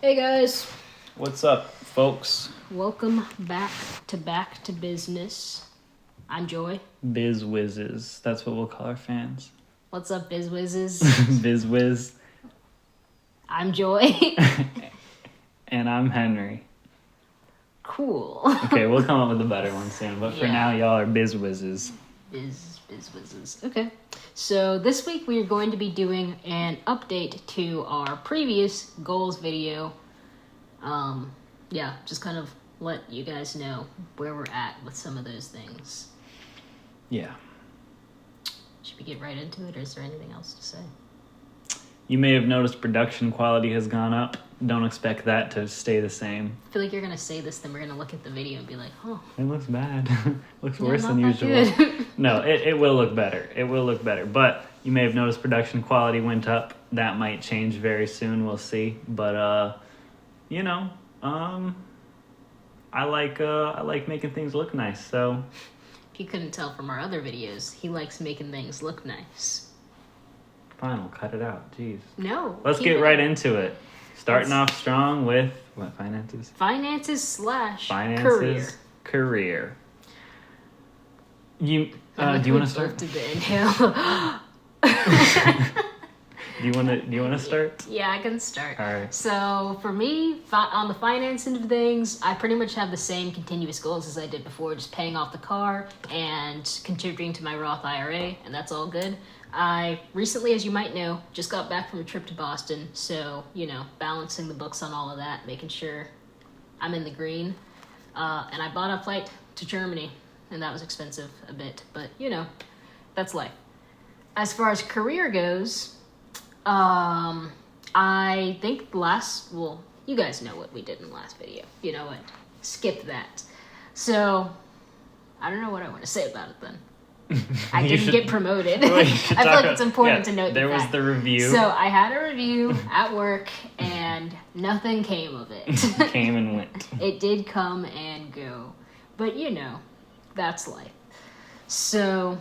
Hey guys, What's up, folks? welcome back to business. I'm Joy. Biz whizzes. That's what we'll call our fans. What's up, biz whizzes? Biz whiz. I'm Joy. And I'm Henry. Cool. Okay, we'll come up with a better one soon. But for Yeah. now, y'all are biz whizzes. Biz whizzes. Okay. So this week we are going to be doing an update to our previous goals video. Just kind of let you guys know where we're at with some of those things. Yeah. Should we get right into it, or is there anything else to say? You may have noticed production quality has gone up. Don't expect that to stay the same. I feel like you're gonna say this, then we're gonna look at the video and be like, "Oh, It looks bad. Looks yeah, worse not than that usual. good." No, it will look better. It will look better. But you may have noticed production quality went up. That might change very soon. We'll see. But I like making things look nice. So If you couldn't tell from our other videos, he likes making things look nice. fine, we'll cut it out. Jeez. No. Let's keep get it. right into it. Starting off strong with what finances? Finances / Finances. Career. You do you want to start? To the inhale. Do you want to start? Yeah, I can start. All right. So for me, on the finance end of things, I pretty much have the same continuous goals as I did before, just paying off the car and contributing to my Roth IRA, and that's all good. I recently, as you might know, just got back from a trip to Boston, so, balancing the books on all of that, making sure I'm in the green. And I bought a flight to Germany, and that was expensive a bit, but, that's life. As far as career goes, I think you guys know what we did in the last video. You know what? Skip that. So, I don't know what I want to say about it then. I didn't get promoted. Well, I you should feel talk like it's important to note there was that. the review. So, I had a review at work, and nothing came of it. Came and went. It did come and go. But, that's life. So,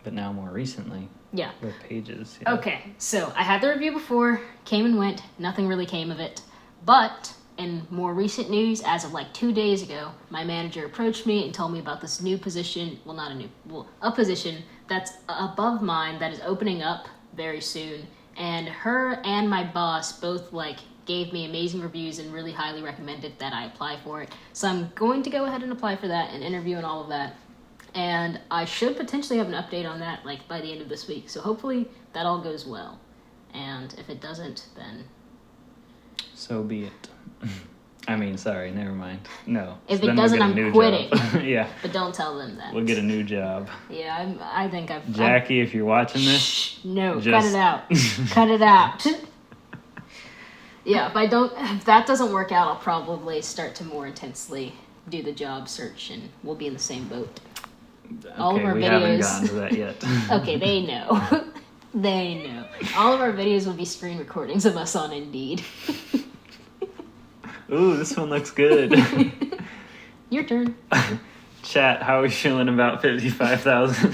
But now more recently, yeah. the pages. Yeah. Okay, so I had the review before, came and went, nothing really came of it. But in more recent news, as of like 2 days ago, my manager approached me and told me about this new position, a position that's above mine that is opening up very soon. And her and my boss both gave me amazing reviews and really highly recommended that I apply for it. So I'm going to go ahead and apply for that and interview and all of that. And I should potentially have an update on that by the end of this week. So hopefully that all goes well. And if it doesn't, then So be it. I mean, sorry, never mind. No. If So it then we'll doesn't, get a I'm new quitting. job. Yeah, but don't tell them that. we'll get a new job. Yeah, I think I've Jackie, if you're watching this, Shh, no, cut just- it out. Cut it out. Yeah, if that doesn't work out, I'll probably start to more intensely do the job search, and we'll be in the same boat. All of our we haven't videos- gotten to that yet. Okay, they know. They know. All of our videos will be screen recordings of us on Indeed. Ooh, this one looks good. Your turn. Chat, how are we feeling about 55,000?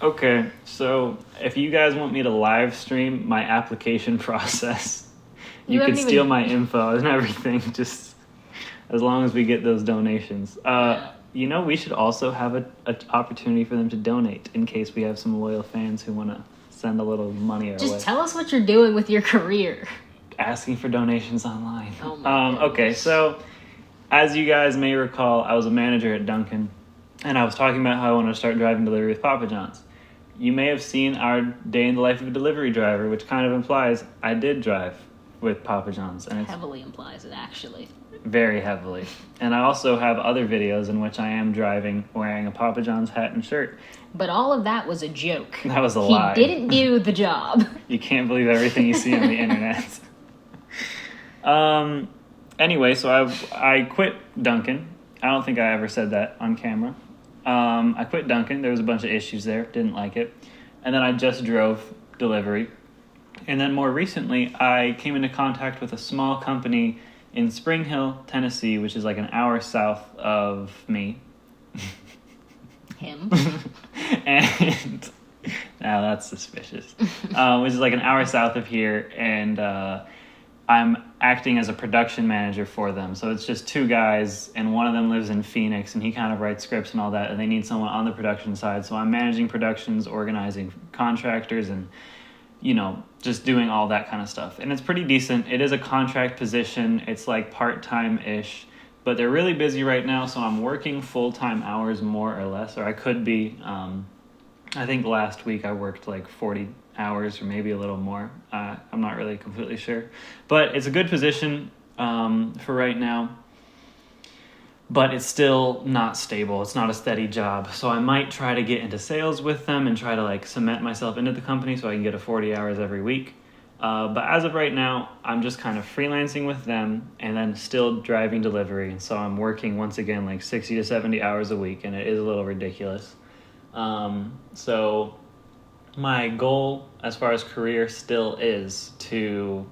Okay, so if you guys want me to live stream my application process, you can haven't steal even- my info and everything, just as long as we get those donations. Yeah. We should also have an opportunity for them to donate in case we have some loyal fans who want to send a little money our way. Just tell us what you're doing with your career. Asking for donations online. Oh my goodness. Okay, so as you guys may recall, I was a manager at Dunkin', and I was talking about how I wanted to start driving delivery with Papa John's. You may have seen our day in the life of a delivery driver, which kind of implies I did drive with Papa John's, and it's Heavily implies it, actually. very heavily. And I also have other videos in which I am driving wearing a Papa John's hat and shirt. But all of that was a joke. That was a lie. He didn't do the job. You can't believe everything you see on the internet. Anyway, so I quit Dunkin'. I don't think I ever said that on camera. I quit Dunkin'. There was a bunch of issues there. Didn't like it. And then I just drove delivery. And then more recently, I came into contact with a small company in Spring Hill, Tennessee, which is like an hour south of me. Him. And now that's suspicious. Which is like an hour south of here, and I'm acting as a production manager for them. So it's just two guys, and one of them lives in Phoenix, and he kind of writes scripts and all that, and they need someone on the production side. So I'm managing productions, organizing contractors, and, you know, just doing all that kind of stuff. And it's pretty decent. It is a contract position. It's like part-time-ish, but they're really busy right now, so I'm working full-time hours more or less, or I could be. I think last week I worked like 40 hours or maybe a little more. I'm not really completely sure. But it's a good position for right now. But it's still not stable. It's not a steady job. So I might try to get into sales with them and try to like cement myself into the company so I can get a 40 hours every week. But as of right now, I'm just kind of freelancing with them and then still driving delivery. And so I'm working once again like 60 to 70 hours a week, and it is a little ridiculous. So my goal as far as career still is to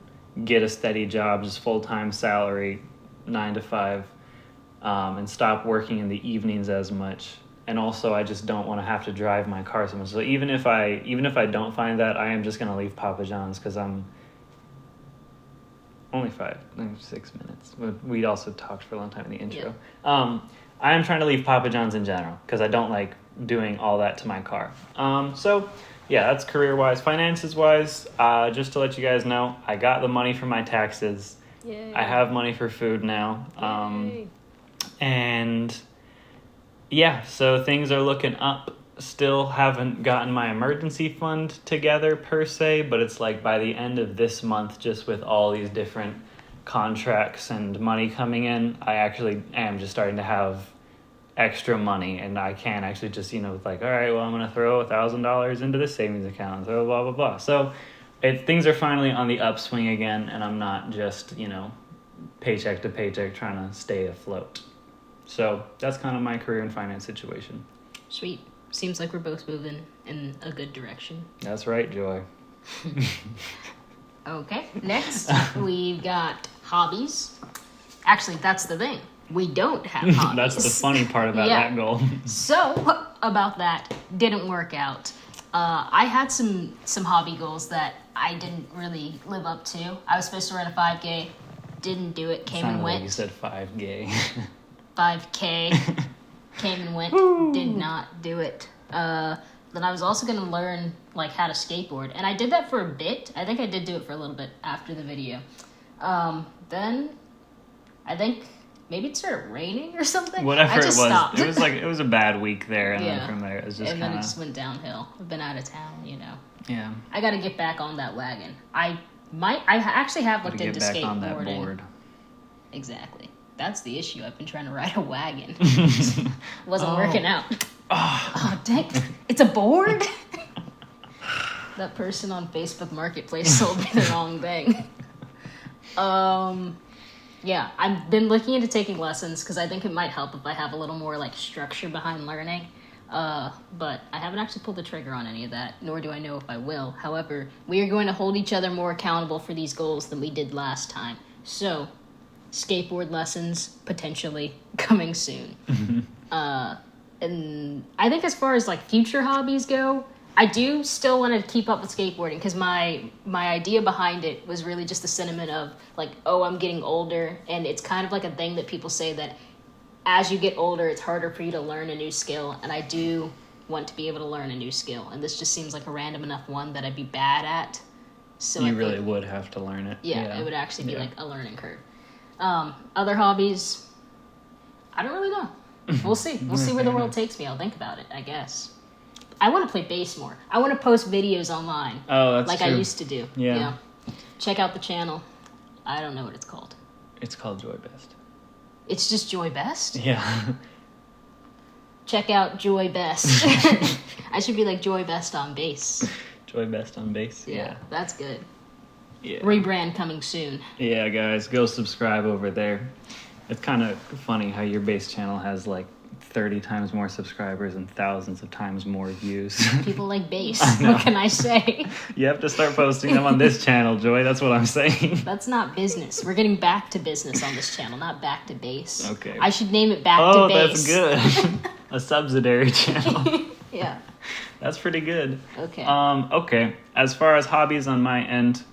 get a steady job, just full-time salary, 9 to 5, and stop working in the evenings as much. And also I just don't want to have to drive my car so much. So even if I don't find that, I am just going to leave Papa John's, because I'm only 6 minutes. We also talked for a long time in the intro. Yeah. I am trying to leave Papa John's in general because I don't like doing all that to my car. So yeah, that's career-wise. Finances-wise, just to let you guys know, I got the money for my taxes. Yay. I have money for food now. And yeah, so things are looking up. Still haven't gotten my emergency fund together per se, but it's like by the end of this month, just with all these different contracts and money coming in, I actually am just starting to have extra money, and I can actually just, you know, like, all right, well, I'm going to throw $1,000 into this savings account, so blah, blah, blah. So things are finally on the upswing again, and I'm not just, you know, paycheck to paycheck trying to stay afloat. So that's kind of my career and finance situation. Sweet. Seems like we're both moving in a good direction. That's right, Joy. Okay, next we've got hobbies. Actually, that's the thing. We don't have hobbies. That's the funny part about that goal. So, about that, didn't work out. I had some hobby goals that I didn't really live up to. I was supposed to run a 5K, didn't do it, came and went. Like you said 5K. 5K, came and went, did not do it. Then I was also going to learn like how to skateboard, and I did that for a bit. I think I did do it for a little bit after the video. Then I think maybe it started raining or something. Whatever I just it was, stopped. it was a bad week there, and then from there it was just and then it just went downhill. I've been out of town, you know. Yeah. I got to get back on that wagon. I actually have looked into skateboarding. Get back on that board. Exactly. That's the issue. I've been trying to ride a wagon. Wasn't working out. Oh, dang. It's a board? That person on Facebook Marketplace sold me the wrong thing. Yeah, I've been looking into taking lessons because I think it might help if I have a little more like structure behind learning. But I haven't actually pulled the trigger on any of that, nor do I know if I will. However, we are going to hold each other more accountable for these goals than we did last time. So, skateboard lessons potentially coming soon. And I think as far as like future hobbies go, I do still want to keep up with skateboarding because my idea behind it was really just the sentiment of like, oh, I'm getting older, and it's kind of like a thing that people say that as you get older, it's harder for you to learn a new skill, and I do want to be able to learn a new skill, and this just seems like a random enough one that I'd be bad at. So you really would have to learn it. Yeah, it would actually be like a learning curve. Other hobbies, I don't really know. We'll see. We'll see where the world takes me. I'll think about it, I guess. I want to play bass more. I want to post videos online. Oh, that's like true. I used to do. Yeah. Check out the channel. I don't know what it's called. It's called Joy Best. It's just Joy Best? Yeah. Check out Joy Best. I should be like Joy Best on bass. Joy Best on bass. Yeah. That's good. Yeah. Rebrand coming soon. Yeah, guys, go subscribe over there. It's kind of funny how your bass channel has like 30 times more subscribers and thousands of times more views. People like bass. What can I say? You have to start posting them on this channel, Joy. That's what I'm saying. That's not business. We're getting back to business on this channel, not back to bass. Okay. I should name it Back to Bass. Oh, that's good. A subsidiary channel. Yeah. That's pretty good. Okay. Okay. As far as hobbies on my end,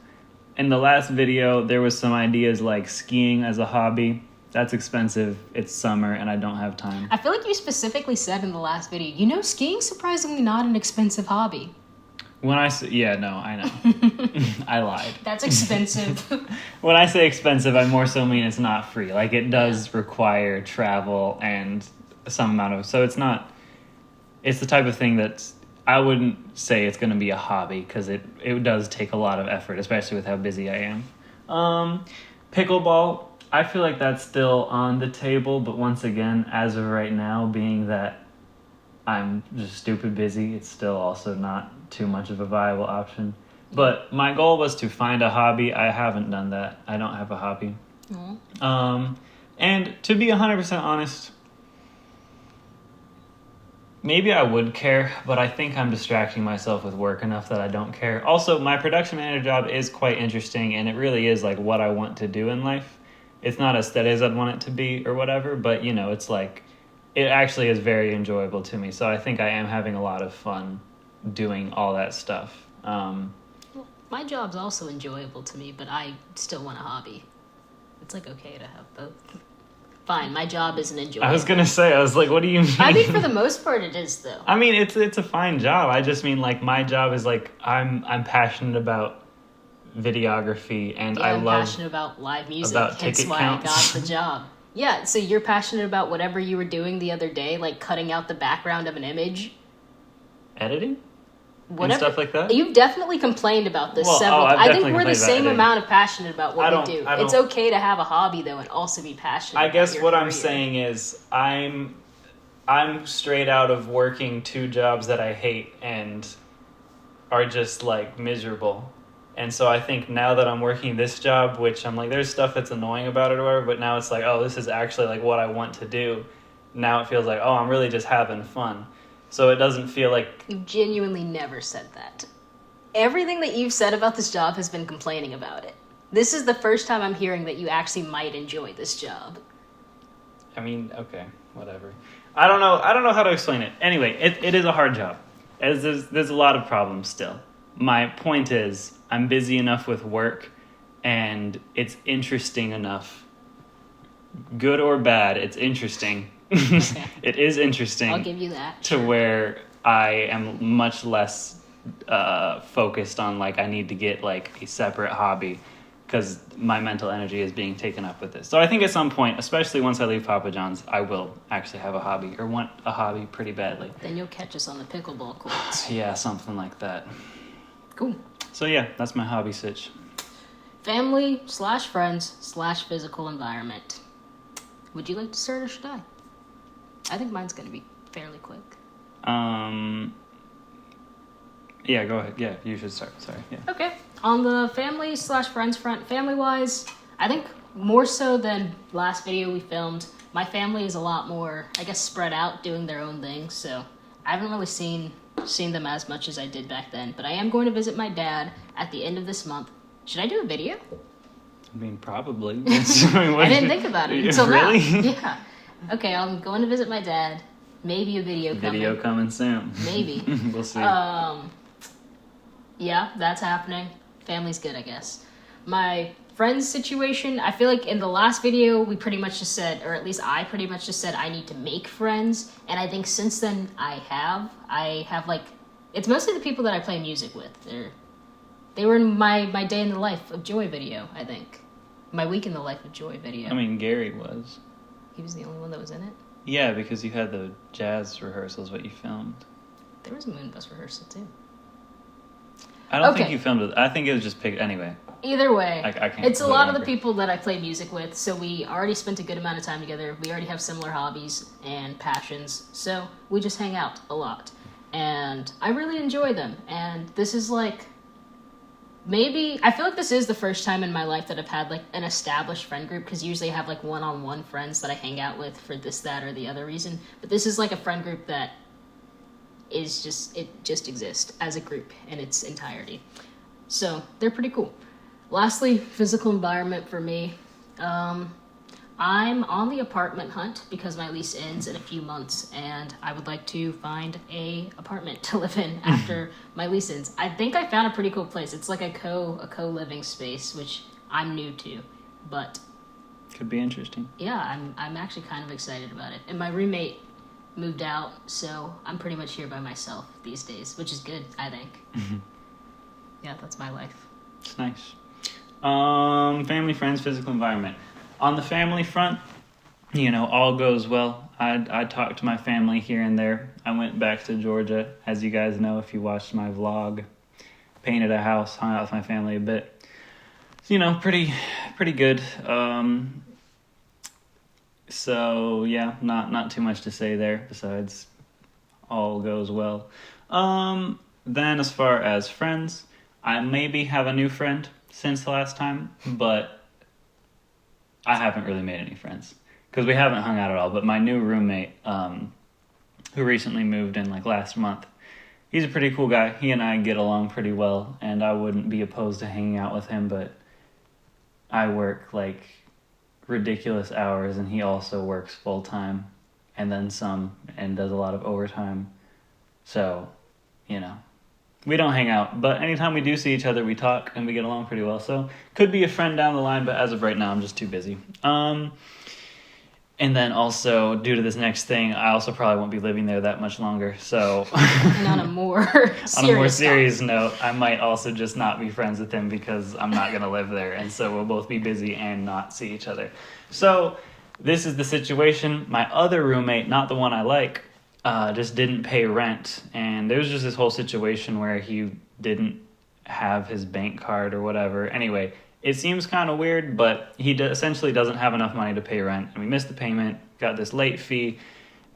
in the last video, there was some ideas like skiing as a hobby. That's expensive. It's summer, and I don't have time. I feel like you specifically said in the last video, you know, skiing's surprisingly not an expensive hobby. When I say, yeah, no, I know. I lied. That's expensive. When I say expensive, I more so mean it's not free. Like, it does require travel and some amount of... So it's not... It's the type of thing that's... I wouldn't say it's going to be a hobby, because it does take a lot of effort, especially with how busy I am. Pickleball, I feel like that's still on the table, but once again, as of right now, being that I'm just stupid busy, it's still also not too much of a viable option. But my goal was to find a hobby. I haven't done that. I don't have a hobby. And to be 100% honest, maybe I would care, but I think I'm distracting myself with work enough that I don't care. Also, my production manager job is quite interesting, and it really is like what I want to do in life. It's not as steady as I'd want it to be or whatever, but, you know, it's like, it actually is very enjoyable to me. So I think I am having a lot of fun doing all that stuff. Well, my job's also enjoyable to me, but I still want a hobby. It's like okay to have both. Fine, my job isn't enjoyable. I was gonna say, I was like, what do you mean? I think for the most part it is, though. I mean, it's a fine job. I just mean, like, my job is like, I'm passionate about videography, and Yeah, I'm passionate about live music. about Hence ticket why counts. I got the job. Yeah, so you're passionate about whatever you were doing the other day, like cutting out the background of an image, editing whatever. and stuff like that. You've definitely complained about this Well, several I've I think definitely we're the complained about same editing. amount of passionate about what I we don't- do. I It's don't- okay to have a hobby, though, and also be passionate I about guess your what I'm career. saying is I'm straight out of working 2 jobs that I hate and are just like miserable. And so I think now that I'm working this job, which I'm like, there's stuff that's annoying about it or whatever, but now it's like, oh, this is actually like what I want to do. Now it feels like, oh, I'm really just having fun. So it doesn't feel like, You've genuinely never said that. Everything that you've said about this job has been complaining about it. This is the first time I'm hearing that you actually might enjoy this job. I mean, okay, whatever. I don't know how to explain it. Anyway, it is a hard job. As there's a lot of problems still. My point is, I'm busy enough with work, and it's interesting enough. Good or bad, it's interesting. It is interesting. I'll give you that. To where I am much less focused on, like, I need to get like a separate hobby, because my mental energy is being taken up with this. So I think at some point, especially once I leave Papa John's, I will actually have a hobby, or want a hobby pretty badly. Then you'll catch us on the pickleball courts. Yeah, something like that. Cool. So yeah, that's my hobby sitch. Family/friends/physical environment. Would you like to start or should I? I think mine's going to be fairly quick. Yeah, go ahead. Yeah, you should start. Sorry. Yeah. Okay. On the family/friends front, family-wise, I think more so than last video we filmed, my family is a lot more, I guess, spread out, doing their own things, so I haven't really seen them as much as I did back then, but I am going to visit my dad at the end of this month. Should I do a video? I mean, probably. I didn't think about it until really? now. Yeah. Okay, I'm going to visit my dad. Maybe a video coming. Video coming soon. Maybe. We'll see. Yeah, that's happening. Family's good, I guess. My friends situation, I feel like in the last video we pretty much just said, or at least I pretty much just said I need to make friends, and I think since then I have like, it's mostly the people that I play music with. They were in my day in the life of Joy video, I think. My week in the life of Joy video. I mean, Gary was. He was the only one that was in it? Yeah, because you had the jazz rehearsals, what you filmed. There was a Moonbus rehearsal too. I don't Okay. think you filmed it. I think it was just picked anyway. Either way, I can't it's a really lot of the remember. people that I play music with, so we already spent a good amount of time together. We already have similar hobbies and passions, so we just hang out a lot. And I really enjoy them. And this is like, maybe, I feel like this is the first time in my life that I've had like an established friend group, because usually I have like one-on-one friends that I hang out with for this, that, or the other reason. But this is like a friend group that is just, it just exists as a group in its entirety. So they're pretty cool. Lastly, physical environment for me. I'm on the apartment hunt because my lease ends in a few months, and I would like to find a apartment to live in after my lease ends. I think I found a pretty cool place. It's like a co-living space, which I'm new to, but Could be interesting. yeah, I'm actually kind of excited about it. And my roommate moved out, so I'm pretty much here by myself these days, which is good, I think. Yeah, that's my life. It's nice. Family, friends, physical environment. On the family front, all goes well. I talked to my family here and there. I went back to Georgia, as you guys know if you watched my vlog. Painted a house, hung out with my family a bit. Pretty good. So yeah, not too much to say there besides all goes well. Then as far as friends, I maybe have a new friend since the last time, but I haven't really made any friends because we haven't hung out at all. But my new roommate, who recently moved in like last month, he's a pretty cool guy. He and I get along pretty well, and I wouldn't be opposed to hanging out with him, but I work like ridiculous hours and he also works full time and then some and does a lot of overtime. So, we don't hang out, but anytime we do see each other, we talk and we get along pretty well. So could be a friend down the line, but as of right now, I'm just too busy. And then also, due to this next thing, I also probably won't be living there that much longer. So And on a more serious note, I might also just not be friends with him because I'm not going to live there. And so we'll both be busy and not see each other. So this is the situation. My other roommate, not the one I like, just didn't pay rent. And there was just this whole situation where he didn't have his bank card or whatever. Anyway, it seems kind of weird, but he essentially doesn't have enough money to pay rent. And we missed the payment, got this late fee,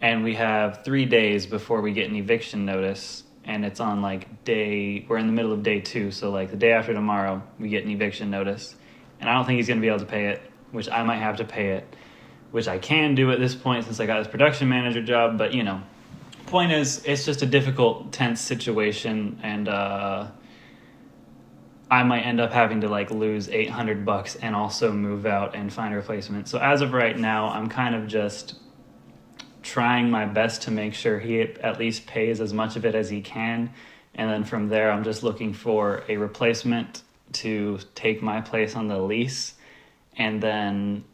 and we have 3 days before we get an eviction notice. And it's on we're in the middle of day 2. So the day after tomorrow, we get an eviction notice. And I don't think he's going to be able to pay it, which I might have to pay it, which I can do at this point since I got this production manager job. But, point is, it's just a difficult, tense situation. And, I might end up having to lose $800 and also move out and find a replacement. So as of right now, I'm kind of just trying my best to make sure he at least pays as much of it as he can. And then from there, I'm just looking for a replacement to take my place on the lease and then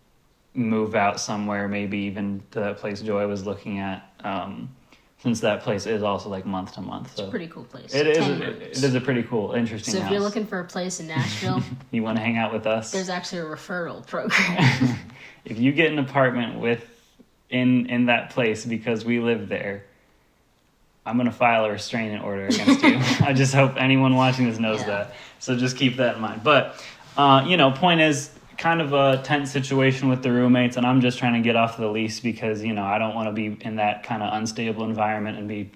move out somewhere, maybe even to that place Joy was looking at. Since that place is also month to month. It's a pretty cool place. It is a pretty cool, interesting house. So if you're house. looking for a place in Nashville, you want to hang out with us? There's actually a referral program. If you get an apartment in that place because we live there, I'm going to file a restraining order against you. I just hope anyone watching this knows that. So just keep that in mind. But, point is, kind of a tense situation with the roommates, and I'm just trying to get off the lease because I don't want to be in that kind of unstable environment and be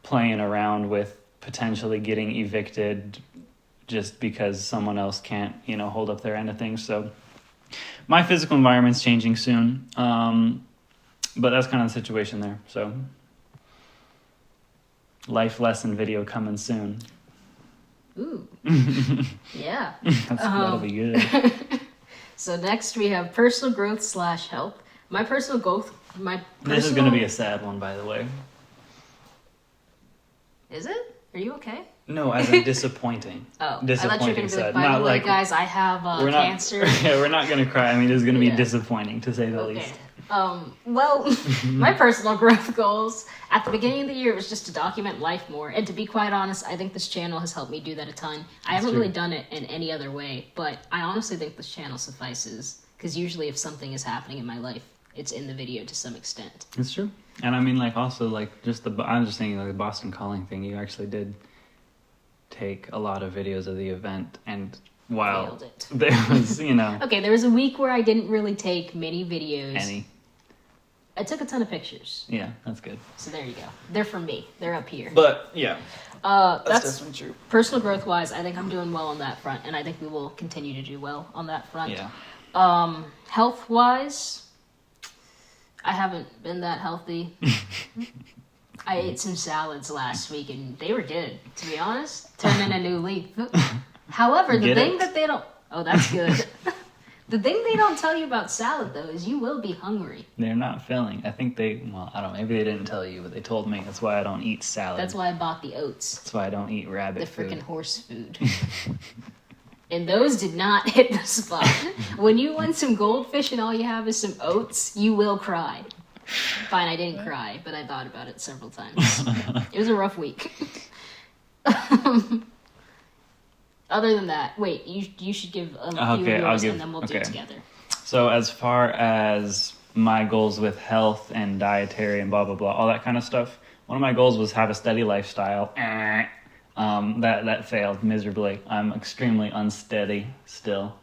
playing around with potentially getting evicted just because someone else can't hold up their end of things. So my physical environment's changing soon, but that's kind of the situation there. So life lesson video coming soon. Ooh. Yeah. That'll be good. So next we have personal growth / health. This is going to be a sad one, by the way. Is it? Are you okay? No, as in disappointing. Oh, disappointing. I thought you were going to be sad. by the way, guys, I have cancer. We're not going to cry. I mean, this is going to be disappointing, to say the least. Well, my personal growth goals at the beginning of the year was just to document life more. And to be quite honest, I think this channel has helped me do that a ton. I haven't really done it in any other way, but I honestly think this channel suffices. Because usually if something is happening in my life, it's in the video to some extent. It's true. And I mean, also, I'm just thinking, the Boston Calling thing, you actually did take a lot of videos of the event, and while there was, Okay, there was a week where I didn't really take many videos. Any. I took a ton of pictures. Yeah, that's good. So there you go. They're from me. They're up here. But, yeah. That's definitely true. Personal growth-wise, I think I'm doing well on that front, and I think we will continue to do well on that front. Yeah. Health-wise, I haven't been that healthy. I ate some salads last week, and they were good, to be honest. Turning a new leaf. However, the thing that they don't... Oh, that's good. The thing they don't tell you about salad, though, is you will be hungry. They're not filling. I think well, I don't know. Maybe they didn't tell you, but they told me. That's why I don't eat salad. That's why I bought the oats. That's why I don't eat The rabbit freaking food. horse food. And those did not hit the spot. When you want some goldfish and all you have is some oats, you will cry. Fine, I didn't cry, but I thought about it several times. It was a rough week. Other than that, wait, you should give a few of yours and then we'll do it together. So as far as my goals with health and dietary and blah, blah, blah, all that kind of stuff, one of my goals was have a steady lifestyle. That failed miserably. I'm extremely unsteady still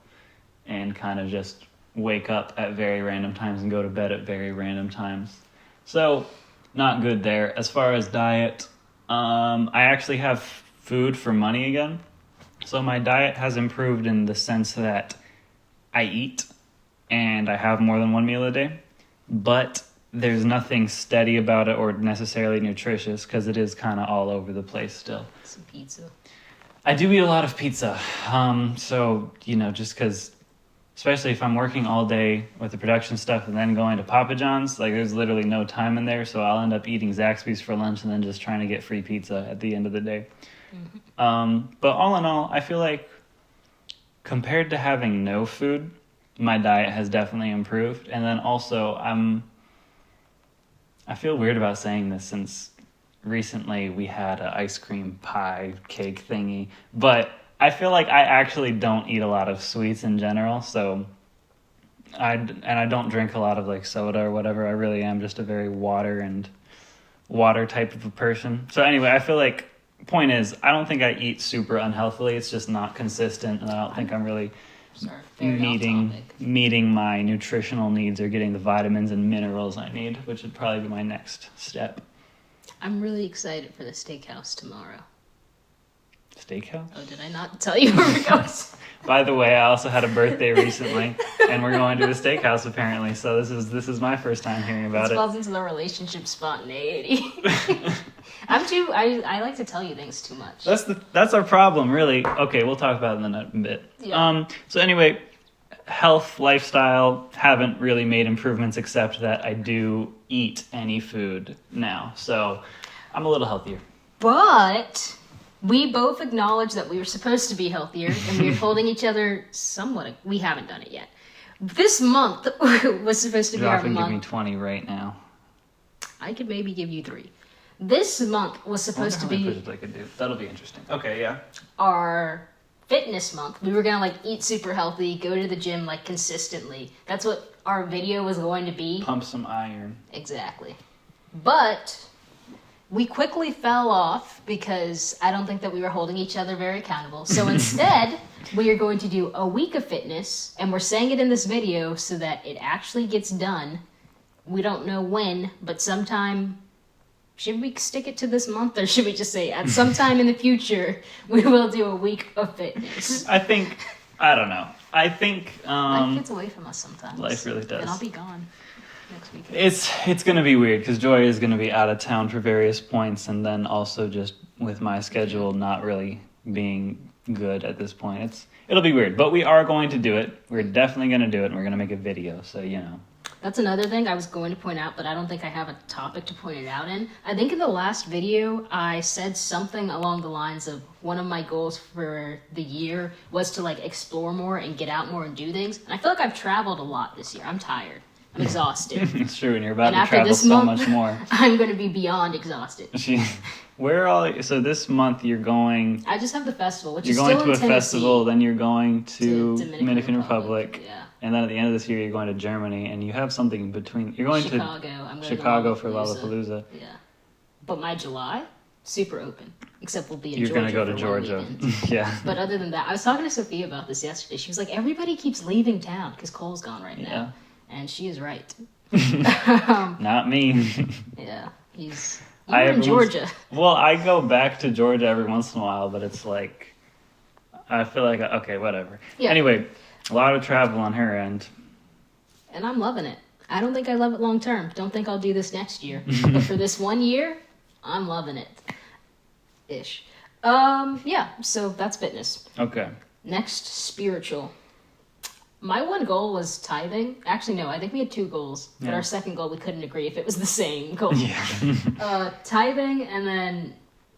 and kind of just wake up at very random times and go to bed at very random times. So not good there. As far as diet, I actually have food for money again. So my diet has improved in the sense that I eat and I have more than one meal a day, but there's nothing steady about it or necessarily nutritious because it is kind of all over the place still. Some pizza. I do eat a lot of pizza. So, just because, especially if I'm working all day with the production stuff and then going to Papa John's, like there's literally no time in there. So I'll end up eating Zaxby's for lunch and then just trying to get free pizza at the end of the day. Mm-hmm. But all in all, I feel like compared to having no food, my diet has definitely improved. And then also I feel weird about saying this since recently we had an ice cream pie cake thingy, but I feel like I actually don't eat a lot of sweets in general, so I don't drink a lot of like soda or whatever. I really am just a very water type of a person. So anyway, I feel like point is I don't think I eat super unhealthily. It's just not consistent, and I don't think I'm really meeting my nutritional needs or getting the vitamins and minerals I need, which would probably be my next step. I'm really excited for the steakhouse tomorrow. Steakhouse? Oh, did I not tell you where we're going? By the way, I also had a birthday recently, and we're going to the steakhouse apparently. So this is my first time hearing about This it. falls into the relationship spontaneity. I like to tell you things too much. That's our problem, really. Okay, we'll talk about it in a bit. Yeah. So anyway, health, lifestyle, haven't really made improvements except that I do eat any food now. So I'm a little healthier. But we both acknowledge that we were supposed to be healthier, and we were holding each other somewhat. We haven't done it yet. This month was supposed to be You our often month. give me 20 right now. I could maybe give you 3. This month was supposed to be push-ups I could do. That'll be interesting. Okay, yeah. our fitness month. We were gonna like eat super healthy, go to the gym like consistently. That's what our video was going to be. Pump some iron. Exactly. But we quickly fell off because I don't think that we were holding each other very accountable. So instead, we are going to do a week of fitness, and we're saying it in this video so that it actually gets done. We don't know when, but sometime. Should we stick it to this month, or should we just say at some time in the future we will do a week of fitness? I don't know. I think Life gets away from us sometimes. life really does. And I'll be gone next week. It's going to be weird because Joy is going to be out of town for various points, and then also just with my schedule not really being good at this point. It'll be weird, but we are going to do it. We're definitely going to do it, and we're going to make a video, so That's another thing I was going to point out, but I don't think I have a topic to point it out in. I think in the last video, I said something along the lines of one of my goals for the year was to like explore more and get out more and do things. And I feel like I've traveled a lot this year. I'm tired. I'm exhausted. It's true, and you're about And to after travel this so month, much more. I'm going to be beyond exhausted. So this month you're going... I just have the festival, which You're is going still to in a Tennessee. festival, then you're going to Dominican Republic. Yeah. And then at the end of this year, you're going to Germany, and you have something in between. You're going Chicago. to I'm going Chicago to for Lollapalooza. Yeah. But my July, super open. Except we'll be in You're Georgia. going to go to for one Georgia. weekend. Yeah. But other than that, I was talking to Sophia about this yesterday. She was like, everybody keeps leaving town because Cole's gone right now. Yeah. And she is right. Not me. Yeah. He's... I You're in Georgia. Well, I go back to Georgia every once in a while, but it's like... I feel like... Okay, whatever. Yeah. Anyway, a lot of travel on her end. And I'm loving it. I don't think I love it long term. Don't think I'll do this next year. But for this 1 year, I'm loving it. Ish. Yeah, so that's fitness. Okay. Next, spiritual. My one goal was tithing. Actually, no, I think we had two goals. But Yeah. our second goal, we couldn't agree if it was the same goal. Yeah. Tithing, and then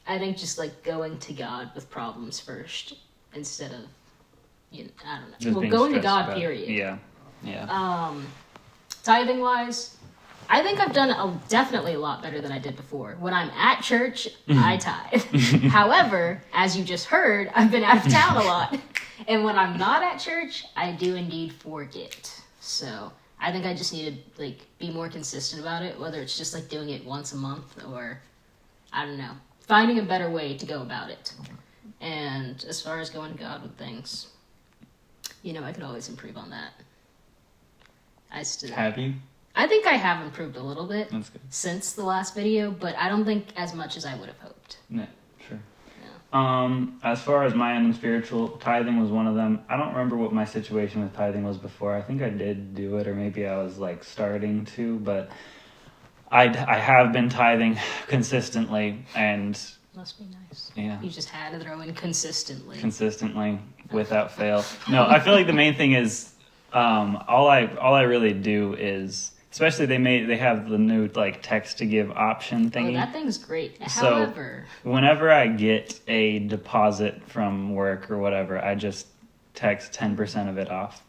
I think just like going to God with problems first instead of, I don't know. Just well, being going to stressed God, about it. period. Yeah. Yeah. Tithing wise, I think I've done definitely a lot better than I did before. When I'm at church, I tithe. However, as you just heard, I've been out of town a lot. And when I'm not at church, I do indeed forget. So I think I just need to like be more consistent about it, whether it's just like doing it once a month or I don't know, finding a better way to go about it. And as far as going to God with things, I could always improve on that. Have you? I think I have improved a little bit That's good. since the last video, but I don't think as much as I would have hoped. Yeah, sure. As far as my end in spiritual, tithing was one of them. I don't remember what my situation with tithing was before. I think I did do it, or maybe I was like starting to, but I have been tithing consistently, and Must be nice. yeah, You just had to throw in consistently without fail. No, I feel like the main thing is all I really do is, especially they have the new like text to give option thingy. Oh, that thing's great. So- However, Whenever I get a deposit from work or whatever, I just text 10% of it off,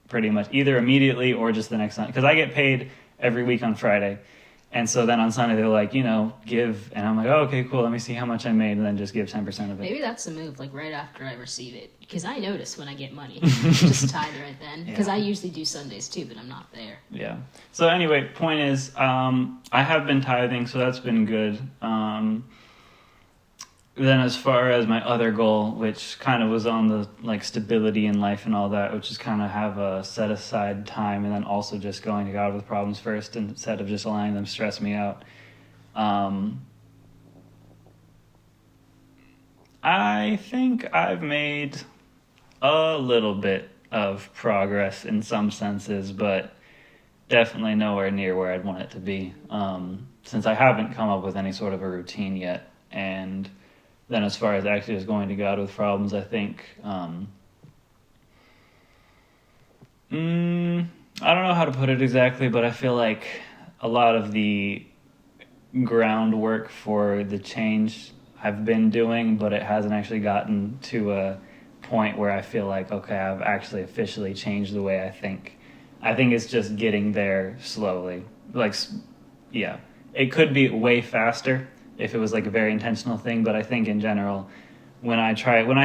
pretty much either immediately or just the next Sunday, because I get paid every week on Friday. And so then on Sunday they're like, give, and I'm like, oh, okay, cool. Let me see how much I made, and then just give 10% of it. maybe that's the move, like right after I receive it. Because I notice when I get money, just tithe right then. Because Yeah. I usually do Sundays too, but I'm not there. Yeah. So anyway, point is, I have been tithing, so that's been good. Then as far as my other goal, which kind of was on the like stability in life and all that, which is kind of have a set aside time, and then also just going to God with problems first instead of just allowing them to stress me out. I think I've made a little bit of progress in some senses, but definitely nowhere near where I'd want it to be, since I haven't come up with any sort of a routine yet. And then as far as actually just going to God with problems, I think I don't know how to put it exactly, but I feel like a lot of the groundwork for the change I've been doing, but it hasn't actually gotten to a point where I feel like, okay, I've actually officially changed the way I think. I think it's just getting there slowly. Yeah, it could be way faster if it was like a very intentional thing, but I think in general, when I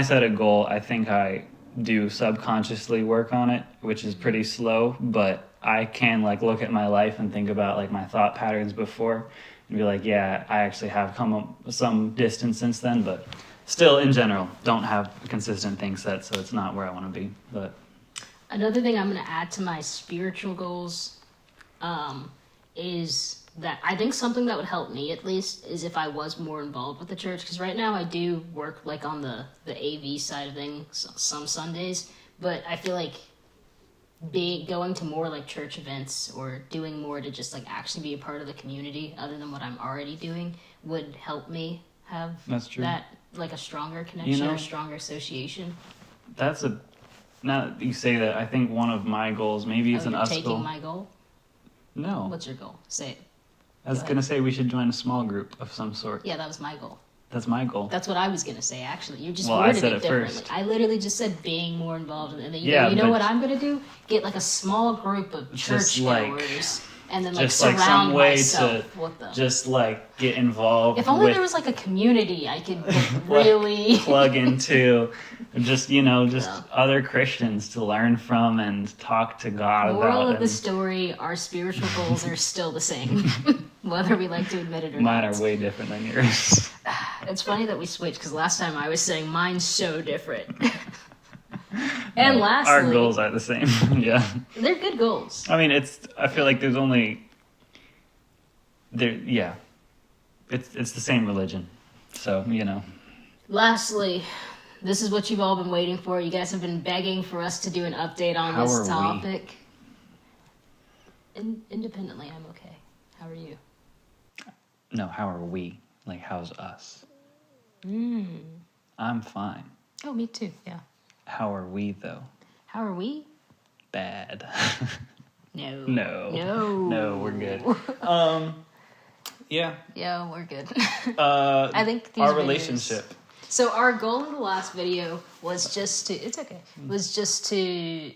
set a goal, I think I do subconsciously work on it, which is pretty slow, but I can like look at my life and think about like my thought patterns before and be like, yeah, I actually have come up some distance since then, but still in general, don't have a consistent thing set, so it's not where I want to be. But Another thing I'm going to add to my spiritual goals is that I think something that would help me at least is if I was more involved with the church, because right now I do work like on the AV side of things some Sundays, but I feel like going to more like church events or doing more to just like actually be a part of the community other than what I'm already doing would help me have That's true. that like a stronger connection know- or stronger association. now that you say that, I think one of my goals, maybe it's Oh, an you're us taking goal. my goal? No, What's your goal? Say it. I was Go gonna say we should join a small group of some sort. Yeah, that was my goal. That's my goal. That's what I was gonna say. Actually, you just Well, I worded said it it differently. first. I literally just said being more involved, and then Yeah, you know but what I'm gonna do? Get like a small group of Just, churchgoers, and then like just, like, surround some way myself with them. Just like get involved. If only with, there was like a community I could really plug into, just Yeah. other Christians to learn from and talk to God Moral about. of the And story: our spiritual goals are still the same, whether we like to admit it or mine not. are way different than yours. It's funny that we switched because last time I was saying mine's so different. And No, lastly, our goals are the same. Yeah. they're good goals. I mean, I feel like there's only. Yeah. It's the same religion, so Lastly, this is what you've all been waiting for. You guys have been begging for us to do an update on How are this we? topic. Independently, I'm okay. How are you? No, how are we? Like, how's us? I'm fine. Oh, me too. Yeah. How are we though? How are we? bad. No. No. No. No, we're good. Yeah. Yeah, we're good. I I think these our videos- relationship. So our goal in the last video was just to, it's okay, was just to,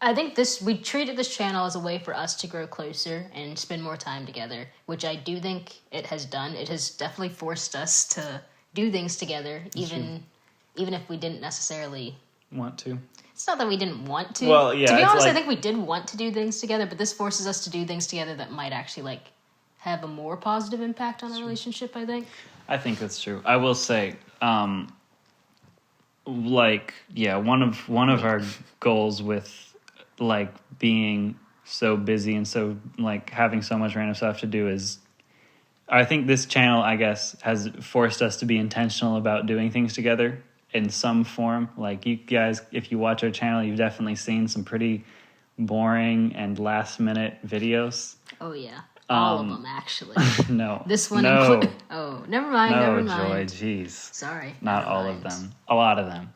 I think we treated this channel as a way for us to grow closer and spend more time together, which I do think it has done. It has definitely forced us to do things together, even if we didn't necessarily. Want to? It's not that we didn't want to. Well, yeah, To be it's honest, I like- think we did want to do things together, but this forces us to do things together that might actually like have a more positive impact on our relationship, I think. I think that's true. I will say, one of our goals with like being so busy and so like having so much random stuff to do is, I think this channel, I guess, has forced us to be intentional about doing things together in some form. Like you guys, if you watch our channel, you've definitely seen some pretty boring and last minute videos. Oh yeah, all of them actually. No, This one no, include. Oh, never mind. no, Never Joy, mind. jeez. Sorry. Not never all mind. of them. A lot of them.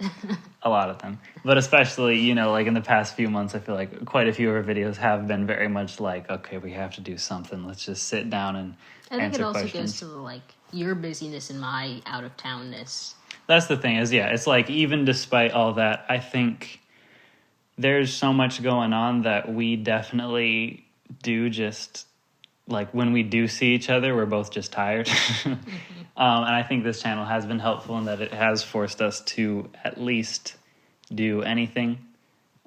A lot of them. But especially, like in the past few months, I feel like quite a few of our videos have been very much like, okay, we have to do something. Let's just sit down and I think answer it also questions. goes to the, like your busyness and my out of townness. That's the thing is, yeah, it's like even despite all that, I think there's so much going on that we definitely do just, like when we do see each other, we're both just tired. And I think this channel has been helpful in that it has forced us to at least do anything.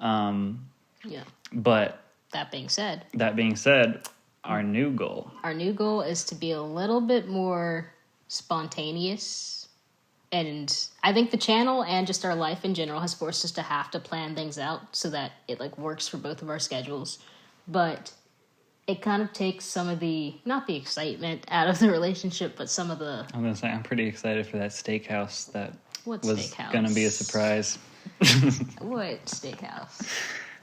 Yeah. But That being said, our new goal. our new goal is to be a little bit more spontaneous. And I think the channel and just our life in general has forced us to have to plan things out so that it like works for both of our schedules. But it kind of takes some of the, not the excitement out of the relationship, but some of the, I'm going to say I'm pretty excited for that steakhouse that what was steakhouse? going to be a surprise. What steakhouse?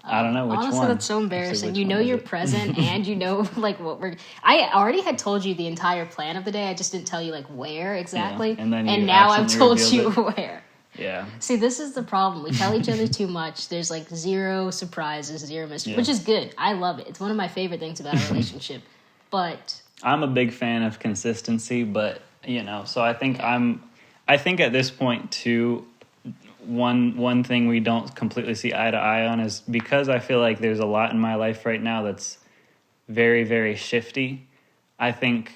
I don't know which Honestly, one. that's so Actually, embarrassing. which You one know is you're it? present and you know like what we're. I already had told you the entire plan of the day. I just didn't tell you like where exactly. and then you now I've accidentally told you revealed where. Yeah. See, this is the problem. We tell each other too much. There's like zero surprises, zero mystery, Yeah. which is good. I love it. It's one of my favorite things about our relationship. But I'm a big fan of consistency, but so I think at this point too, one thing we don't completely see eye to eye on is because I feel like there's a lot in my life right now that's very, very shifty. I think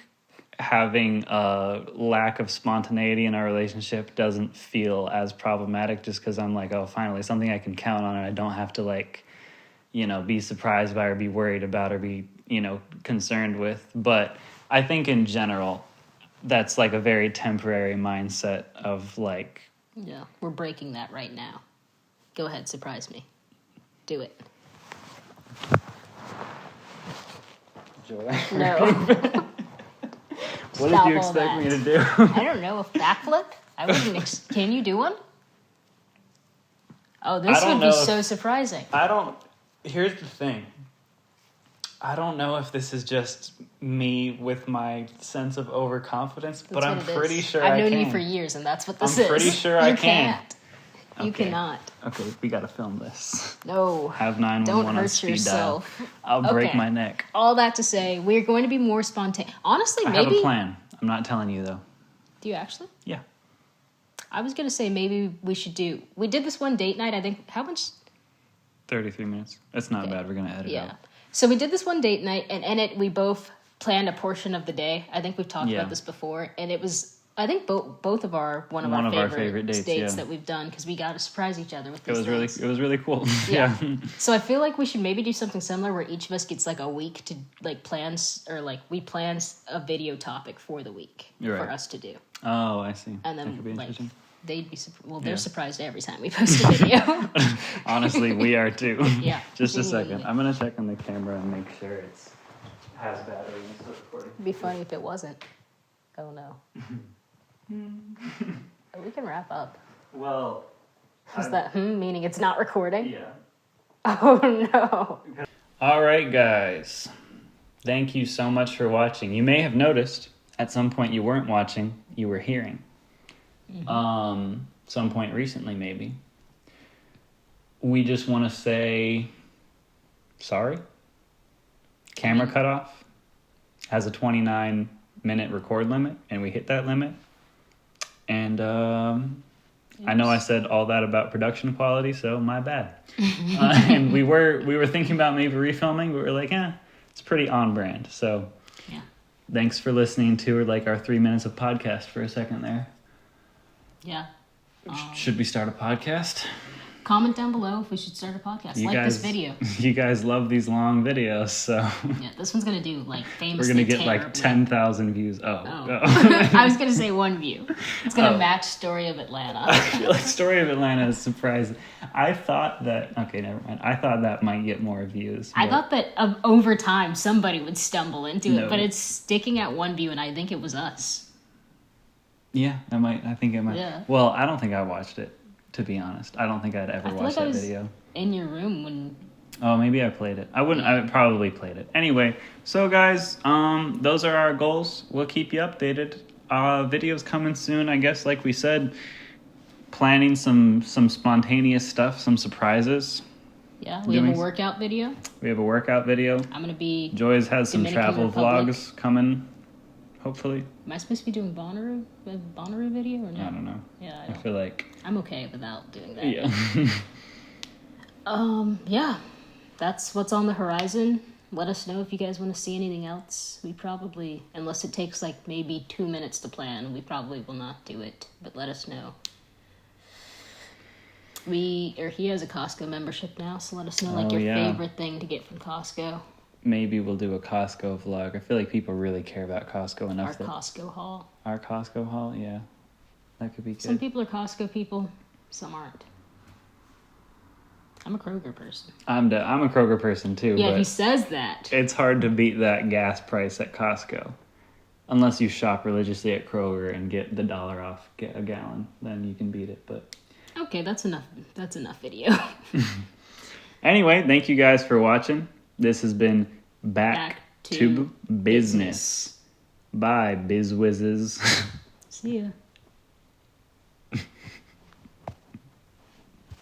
having a lack of spontaneity in our relationship doesn't feel as problematic just because I'm like, oh, finally something I can count on and I don't have to like, be surprised by or be worried about or be, concerned with. But I think in general, that's like a very temporary mindset of like, yeah, we're breaking that right now. Go ahead, surprise me. Do it. joy. No. What Stop did you all expect that. me to do? I don't know, a backflip? I wouldn't. Can you do one? Oh, this I don't would be know if- so surprising. Here's the thing. I don't know if this is just me with my sense of overconfidence, but That's I'm what it pretty is. sure I've I known can. you for years, and that's what this I'm is. pretty sure I You can. can't. You Okay. cannot. Okay, we gotta film this. No. Have 911 Don't on hurt speed yourself. dial. I'll break Okay. my neck. All that to say, we're going to be more spontaneous. Honestly, I maybe. have a plan. I'm not telling you though. Do you actually? Yeah. I was going to say maybe we should do. We did this one date night. I think. How much? 33 minutes. That's not Okay. bad. We're gonna edit Yeah. out. So we did this one date night, and in it, we both planned a portion of the day. I think we've talked Yeah. about this before, and it was. I think both of our one of One our of our favorite favorite dates, yeah. that we've done because we got to surprise each other with It these was things. really cool. Yeah. Yeah. So I feel like we should maybe do something similar where each of us gets like a week to like plans or like we plan a video topic for the week You're for right. us to do, Oh, I see. and That could be then like interesting. they'd be they're Yeah. surprised every time we post a video. Honestly, we are too. Yeah. Just a second. Genuinely. I'm gonna check on the camera and make sure it's has battery and still recording. It'd be funny if it wasn't. Oh no. We can wrap up. Well, Is that meaning it's not recording? yeah. Oh no. All right, guys. Thank you so much for watching. You may have noticed at some point you weren't watching, you were hearing. Some point recently, maybe. We just want to say sorry. Camera cutoff has a 29-minute record limit, and we hit that limit. And I know I said all that about production quality, so my bad. And we were thinking about maybe refilming, but we were like, it's pretty on brand. So Yeah. thanks for listening to like our 3 minutes of podcast for a second there. Yeah. Should we start a podcast? Comment down below if we should start a podcast. This video. You guys love these long videos, so Yeah, this one's gonna do like we're famously gonna get like terribly. 10,000 views. Oh. Oh. I was gonna say 1 view. It's gonna Oh. match Story of Atlanta. I feel like Story of Atlanta is surprising. I thought that never mind. I thought that might get more views. I but- thought that over time somebody would stumble into No. it, but it's sticking at 1 view, and I think it was us. Yeah, I think it might. Yeah. Well, I don't think I watched it, to be honest. I don't think I'd ever I feel watched like I that was video. in your room when. Oh, maybe I played it. I probably played it. Anyway, so guys, those are our goals. We'll keep you updated. Videos coming soon, I guess, like we said. Planning some spontaneous stuff, some surprises. Yeah, we have Doing- a workout video. We have a workout video. I'm gonna be. Joy's has some Dominican travel Republic. vlogs coming, hopefully. Am I supposed to be doing Bonnaroo video or no? I don't know. Yeah, I feel like, I'm okay without doing that. yeah. Yeah, that's what's on the horizon. Let us know if you guys want to see anything else. We probably, unless it takes like maybe 2 minutes to plan, we probably will not do it. But let us know. He has a Costco membership now, so let us know like Oh, your yeah. favorite thing to get from Costco. Maybe we'll do a Costco vlog. I feel like people really care about Costco Our enough that Costco haul. our Costco haul, yeah. That could be good. Some people are Costco people, some aren't. I'm a Kroger person. I'm a Kroger person too, Yeah, but he says that. it's hard to beat that gas price at Costco. Unless you shop religiously at Kroger and get the $1 off a gallon, then you can beat it. But Okay, that's enough. That's enough video. anyway, thank you guys for watching. This has been Back, Back to to Business. Bye, BizWizzes. See ya.